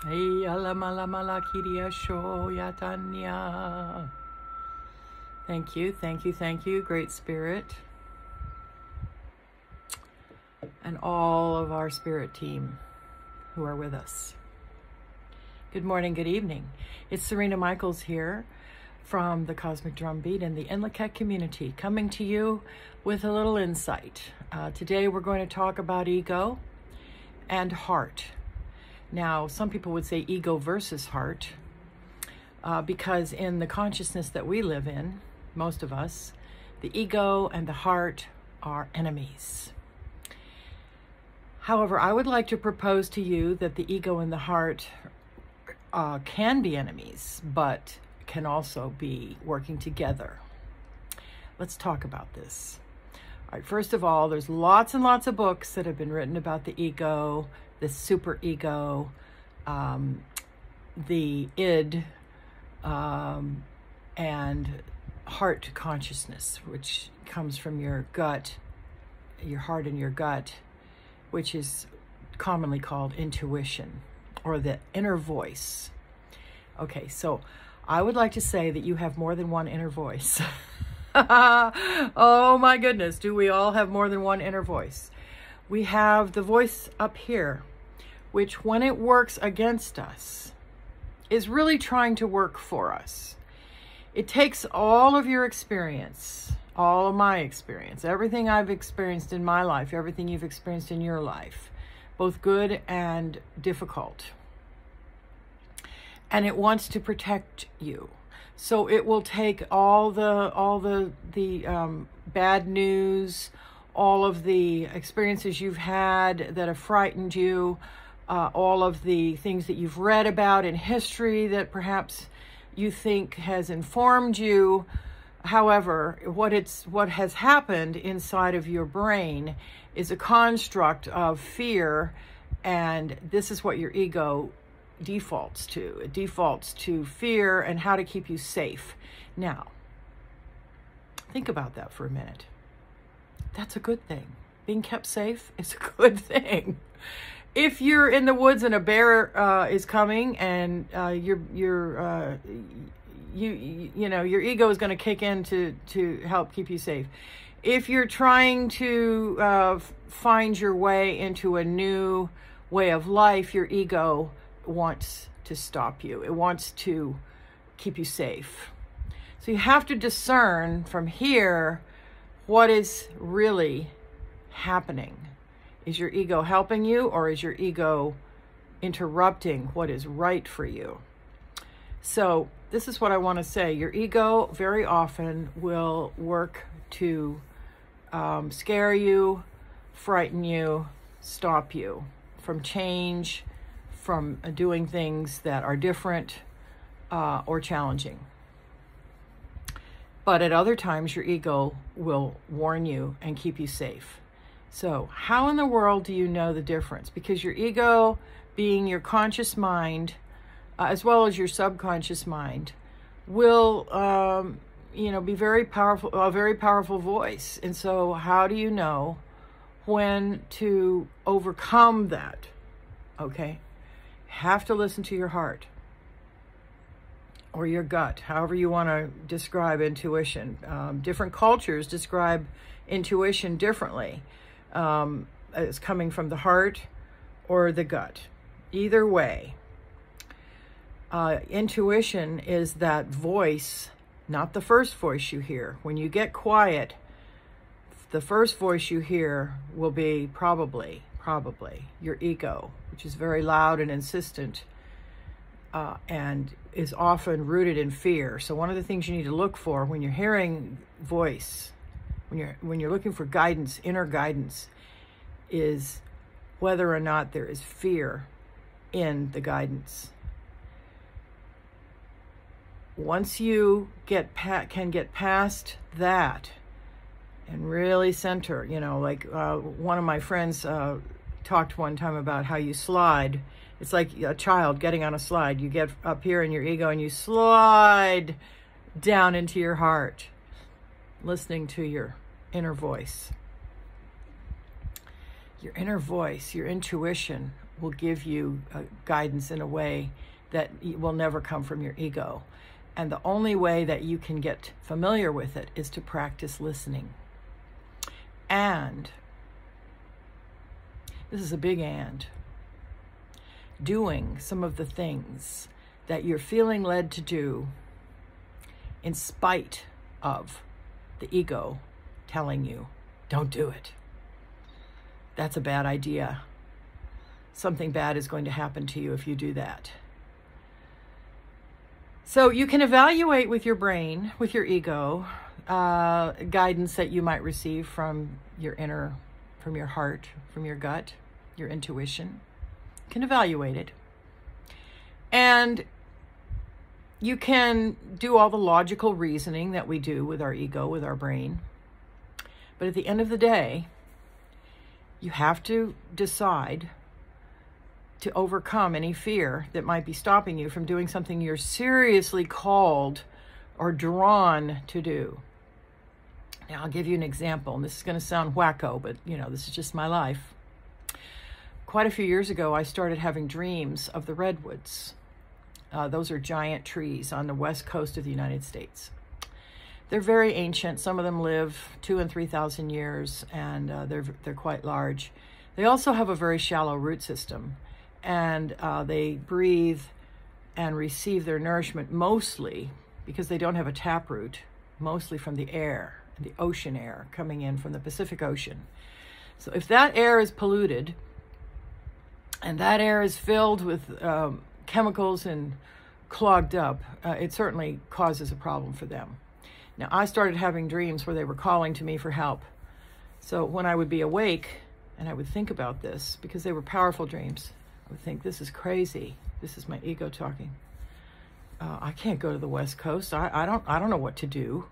Hey, alamalama kiria sho yatanya. Thank you, thank you, thank you, Great Spirit. And all of our spirit team who are with us. Good morning, good evening. It's Sarina Michaels here from the Cosmic Drumbeat and the Inlaket community, coming to you with a little insight. Today we're going to talk about ego and heart. Now, some people would say ego versus heart, because in the consciousness that we live in, most of us, the ego and the heart are enemies. However, I would like to propose to you that the ego and the heart can be enemies, but can also be working together. Let's talk about this. All right, first of all, there's lots and lots of books that have been written about the ego, the superego, the id, and heart consciousness, which comes from your gut, your heart and your gut, which is commonly called intuition or the inner voice. Okay, so I would like to say that you have more than one inner voice. Oh my goodness, do we all have more than one inner voice? We have the voice up here, which when it works against us, is really trying to work for us. It takes all of your experience, all of my experience, everything I've experienced in my life, everything you've experienced in your life, both good and difficult. And it wants to protect you. So it will take all the bad news, all of the experiences you've had that have frightened you, all of the things that you've read about in history that perhaps you think has informed you. However, what has happened inside of your brain is a construct of fear, and this is what your ego defaults to. It defaults to fear and how to keep you safe. Now, think about that for a minute. That's a good thing. Being kept safe is a good thing. If you're in the woods and a bear is coming and your ego is going to kick in to help keep you safe. If you're trying to find your way into a new way of life, your ego wants to stop you. It wants to keep you safe. So you have to discern from here what is really happening. Is your ego helping you, or is your ego interrupting what is right for you? So this is what I want to say. Your ego very often will work to scare you, frighten you, stop you from change, from doing things that are different or challenging. But at other times, your ego will warn you and keep you safe. So how in the world do you know the difference? Because your ego, being your conscious mind, as well as your subconscious mind, will, be very powerful, a very powerful voice. And so how do you know when to overcome that? Okay. Have to listen to your heart or your gut, however you want to describe intuition. Different cultures describe intuition differently. It's coming from the heart or the gut. Either way, intuition is that voice, not the first voice you hear. When you get quiet, the first voice you hear will be probably your ego, which is very loud and insistent, and is often rooted in fear. So one of the things you need to look for when you're hearing voice, when you're looking for guidance, inner guidance, is whether or not there is fear in the guidance. Once you can get past that and really center, like one of my friends talked one time about how you slide. It's like a child getting on a slide. You get up here in your ego and you slide down into your heart, listening to your inner voice. Your inner voice, your intuition will give you guidance in a way that will never come from your ego. And the only way that you can get familiar with it is to practice listening. And, this is a big and, doing some of the things that you're feeling led to do in spite of the ego telling you, don't do it. That's a bad idea. Something bad is going to happen to you if you do that. So you can evaluate with your brain, with your ego, guidance that you might receive from your inner, from your heart, from your gut, your intuition. You can evaluate it. And you can do all the logical reasoning that we do with our ego, with our brain. But at the end of the day, you have to decide to overcome any fear that might be stopping you from doing something you're seriously called or drawn to do. Now, I'll give you an example, and this is going to sound wacko, but, this is just my life. Quite a few years ago, I started having dreams of the redwoods. Those are giant trees on the west coast of the United States. They're very ancient. Some of them live 2,000 and 3,000 years, and they're quite large. They also have a very shallow root system, and they breathe and receive their nourishment mostly, because they don't have a taproot, mostly from the air, the ocean air coming in from the Pacific Ocean. So if that air is polluted, and that air is filled with chemicals and clogged up, it certainly causes a problem for them. Now, I started having dreams where they were calling to me for help. So when I would be awake and I would think about this, because they were powerful dreams, I would think, this is crazy. This is my ego talking. I can't go to the West Coast. I don't know what to do.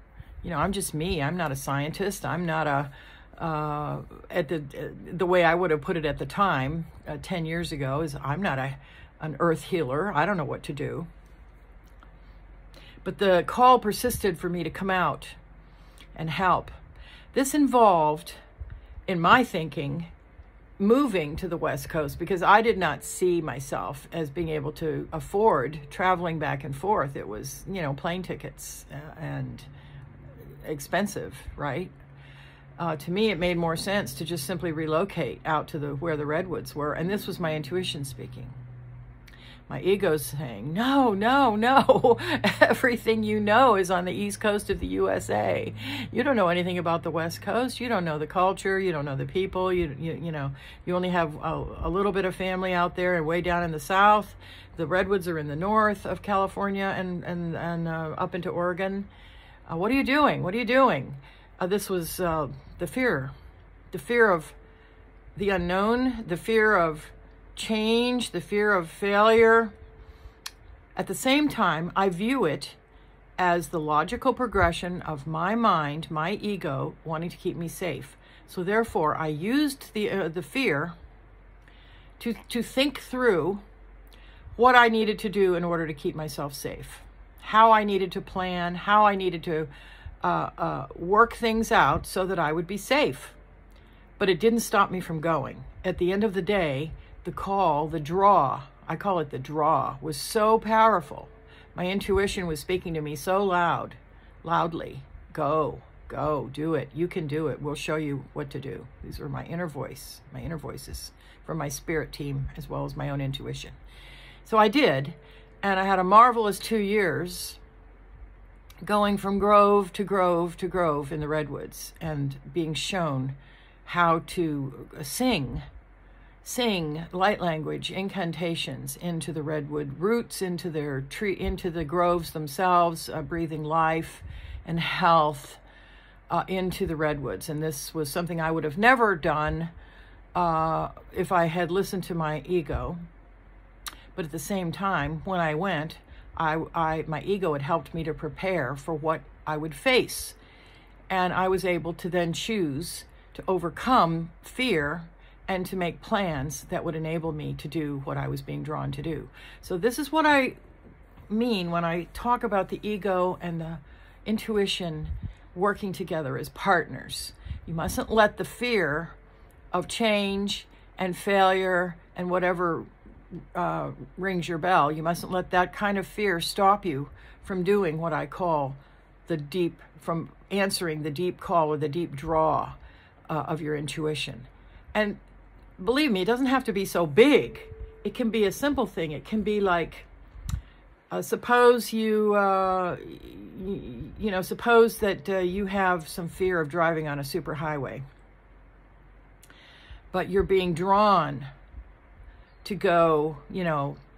I'm just me. I'm not a scientist. I'm not the way I would have put it at the time, 10 years ago, is I'm not an earth healer. I don't know what to do. But the call persisted for me to come out and help. This involved, in my thinking, moving to the West Coast, because I did not see myself as being able to afford traveling back and forth. It was, plane tickets and expensive, right? To me, it made more sense to just simply relocate out to where the redwoods were. And this was my intuition speaking. My ego's saying, no, no, no. Everything you know is on the East Coast of the USA. You don't know anything about the West Coast. You don't know the culture. You don't know the people. You only have a little bit of family out there and way down in the South. The redwoods are in the north of California and up into Oregon. What are you doing? What are you doing? This was the fear of the unknown, the fear of change, the fear of failure. At the same time, I view it as the logical progression of my mind, my ego, wanting to keep me safe. So therefore, I used the fear to think through what I needed to do in order to keep myself safe, how I needed to plan, how I needed to work things out so that I would be safe. But it didn't stop me from going. At the end of the day, the call, the draw, I call it the draw, was so powerful. My intuition was speaking to me so loudly. Go, do it. You can do it. We'll show you what to do. These were my inner voices from my spirit team, as well as my own intuition. So I did, and I had a marvelous 2 years going from grove to grove to grove in the redwoods, and being shown how to sing light language incantations into the redwood roots, into their tree, into the groves themselves, breathing life and health into the redwoods. And this was something I would have never done if I had listened to my ego. But at the same time, when I went, my ego had helped me to prepare for what I would face. And I was able to then choose to overcome fear and to make plans that would enable me to do what I was being drawn to do. So this is what I mean when I talk about the ego and the intuition working together as partners. You mustn't let the fear of change and failure and whatever rings your bell. You mustn't let that kind of fear stop you from doing what I call from answering the deep call or the deep draw of your intuition. And believe me, it doesn't have to be so big. It can be a simple thing. It can be like, suppose suppose that you have some fear of driving on a superhighway, but you're being drawn to go,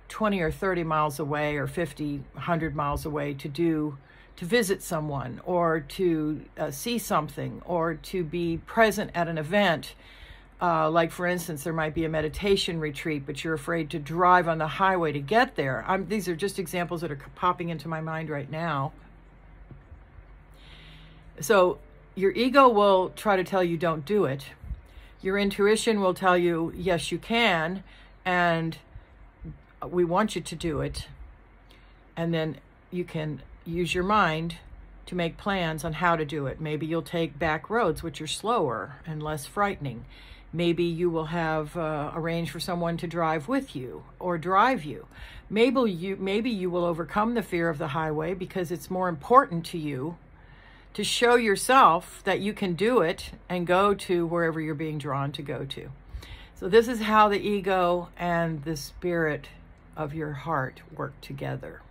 20 or 30 miles away or 50, 100 miles away to visit someone or to see something or to be present at an event. Like, for instance, there might be a meditation retreat, but you're afraid to drive on the highway to get there. These are just examples that are popping into my mind right now. So your ego will try to tell you don't do it. Your intuition will tell you, yes, you can, and we want you to do it. And then you can use your mind to make plans on how to do it. Maybe you'll take back roads, which are slower and less frightening. Maybe you will have arranged for someone to drive with you or drive you. Maybe you will overcome the fear of the highway because it's more important to you to show yourself that you can do it and go to wherever you're being drawn to go to. So this is how the ego and the spirit of your heart work together.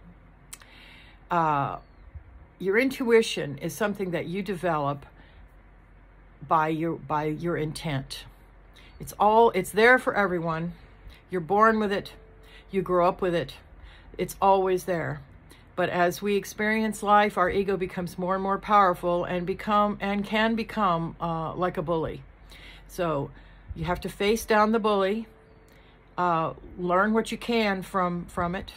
Your intuition is something that you develop by your intent. It's there for everyone. You're born with it. You grow up with it. It's always there. But as we experience life, our ego becomes more and more powerful and can become like a bully. So you have to face down the bully, learn what you can from it,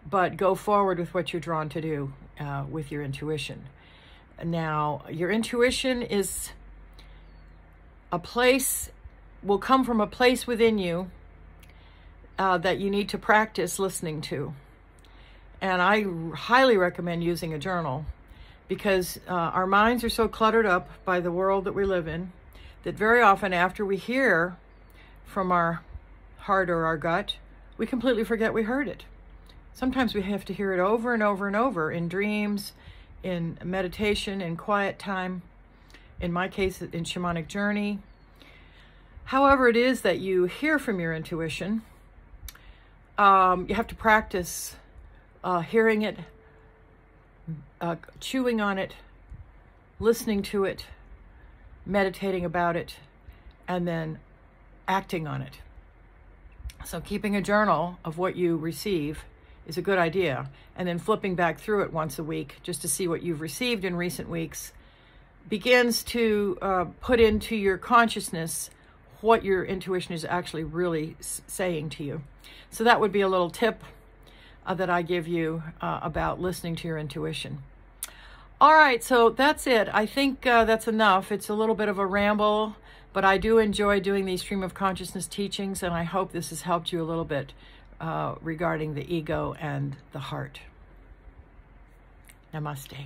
but go forward with what you're drawn to do with your intuition. Now, your intuition is will come from a place within you that you need to practice listening to. And I highly recommend using a journal because our minds are so cluttered up by the world that we live in that very often after we hear from our heart or our gut, we completely forget we heard it. Sometimes we have to hear it over and over and over in dreams, in meditation, in quiet time, in my case, in shamanic journey. However it is that you hear from your intuition, you have to practice hearing it, chewing on it, listening to it, meditating about it, and then acting on it. So keeping a journal of what you receive is a good idea, and then flipping back through it once a week just to see what you've received in recent weeks begins to put into your consciousness what your intuition is actually really saying to you. So that would be a little tip that I give you about listening to your intuition. All right, so that's it. I think that's enough. It's a little bit of a ramble, but I do enjoy doing these stream of consciousness teachings, and I hope this has helped you a little bit regarding the ego and the heart. Namaste.